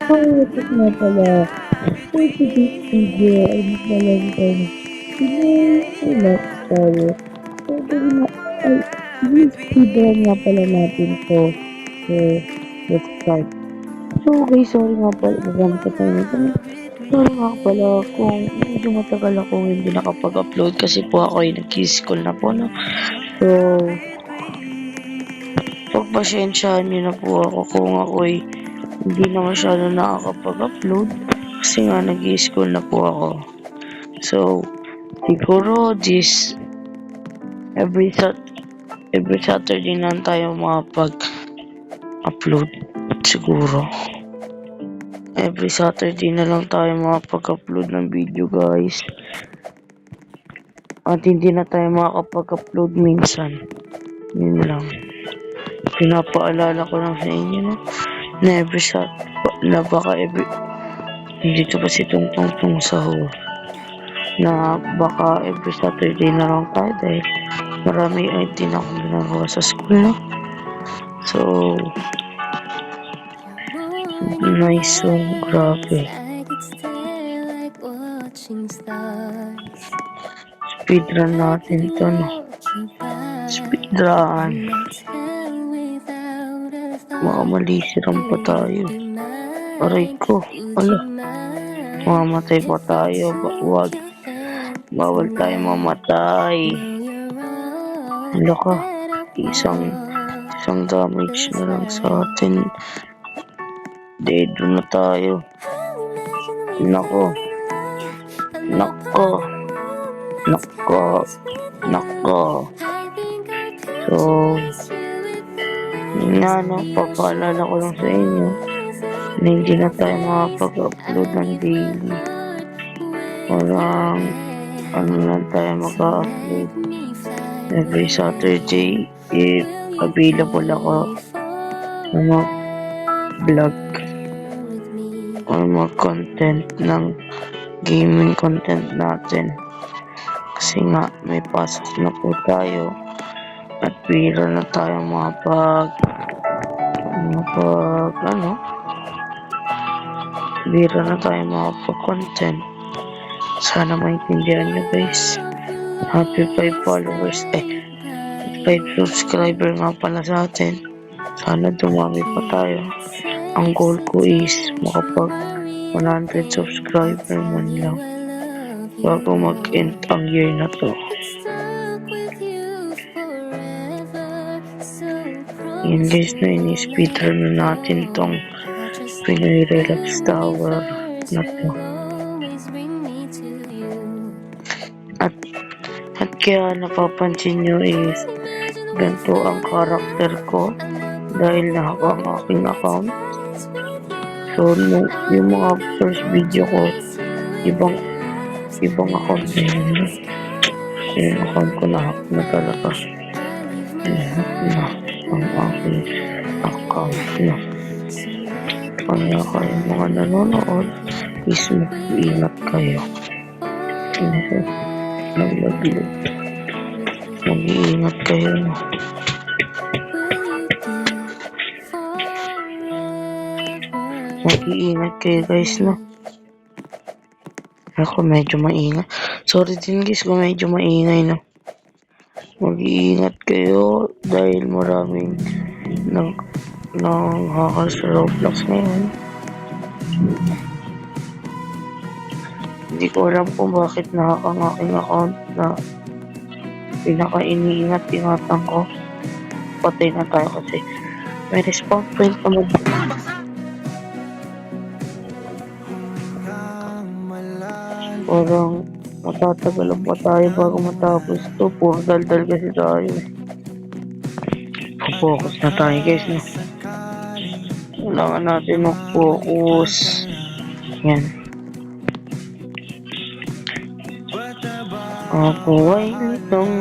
Oh, ito nga pala. For today's video ay maglalaro tayo ng Pinoy lifestyle. So, gawin na, ay, speedrun nga pala natin to. So, let's start. So, guys, sorry nga pala, magamit ka tayo nito. Sorry nga pala kung medyo matagal akong hindi nakapag-upload kasi po ako ay nag-school na po, no? So, pagpasyensyahan nyo na po ako kung ako'y hindi na masyado nakakapag-upload kasi nga nag-i-school na po ako. So, siguro every Saturday na tayo makapag-upload. Siguro. Every Saturday na lang tayo makapag-upload ng video, guys. At hindi na tayo makapag-upload minsan. Yun lang. Pinapaalala ko lang sa inyo, no? Na dito pa si Tungtong sa na baka every Saturday na lang tayo dahil marami ay din akong ginagawa sa school, no? So, nice. So, grabe. Speedrun natin to, no? Speedrun. Makamalisirang pa tayo. Aray ko. Ala. Mamatay pa tayo. Wag. Bawal tayo mamatay. Ala ka. Isang damage na lang sa atin. Dead na tayo. Nako. So, nga, no, papaalala ko lang sa inyo na hindi na tayo makapag-upload ng daily. Parang lang tayo mag-upload every Saturday if available ako sa mag-vlog or mag-content ng gaming content natin. Kasi nga, may pasok na po tayo at bira na tayo bira na tayo makapag-content. Sana maintindihan nyo, guys. Happy 5 followers, 5 subscriber nga pala sa atin. Sana dumami pa tayo. Ang goal ko is makapag 100 subscriber man lang bago mag-end ang year na to. Yun, guys, na ini-speedrun na natin tong Pinoy Relax Tower na to. At kaya napapansin nyo is ganito ang karakter ko dahil nahaka ang aking account. So, yung mga first video ko, ibang account na yun. Yung account ko nahack na talaga. Nahack na ang aking account na. Kaya kayo mga nanonood, is mag-iingat kayo. Mag-iingat kayo, no? Mag-iingat kayo, guys, no? Ako medyo maingay. Sorry din, guys, kung medyo maingay, no? Mag-iingat kayo dahil maraming hackers sa Roblox ngayon. Hindi ko alam kung bakit nahack ang aking account na pinaka-iniingat-ingatan ko. Patay na tayo kasi may respawn point naman. Parang matatagalan pa tayo bago matapos to. Puro daldal kasi tayo. Focus na tayo, guys, no? Kailangan natin mag-focus. Yan. Ako ay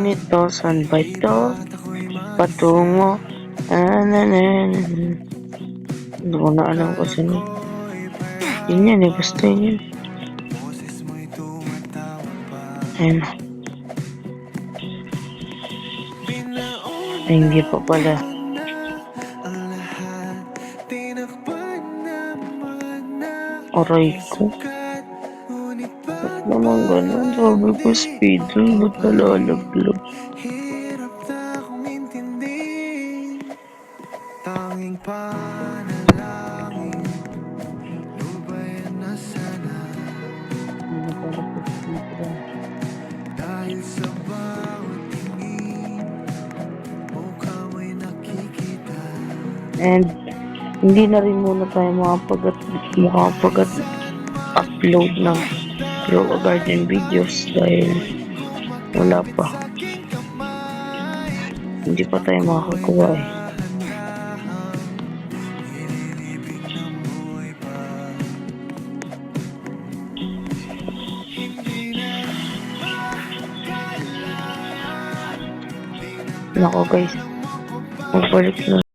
nito, saan ba ito? Patungo. Hindi ko na alam kasi no. Yun yan, basta yun. Ayun. Ay, hindi pa pala. Aray ko. Ba't naman ganun? Sabi ko speed run, ba't nalalaglag? Hirap na akong intindihin. Tanging panalangin, lubayan na sana. Hindi na pala po speedrun. Dahil sa bawat tingin, mukha mo'y nakikita. And hindi na rin muna tayo makapag-upload ng Grow a Garden videos dahil wala pa. Hindi pa tayo makakakuha eh. Inilibig ng buhay pa. Hindi na makalayan. Nako guys, magbalik na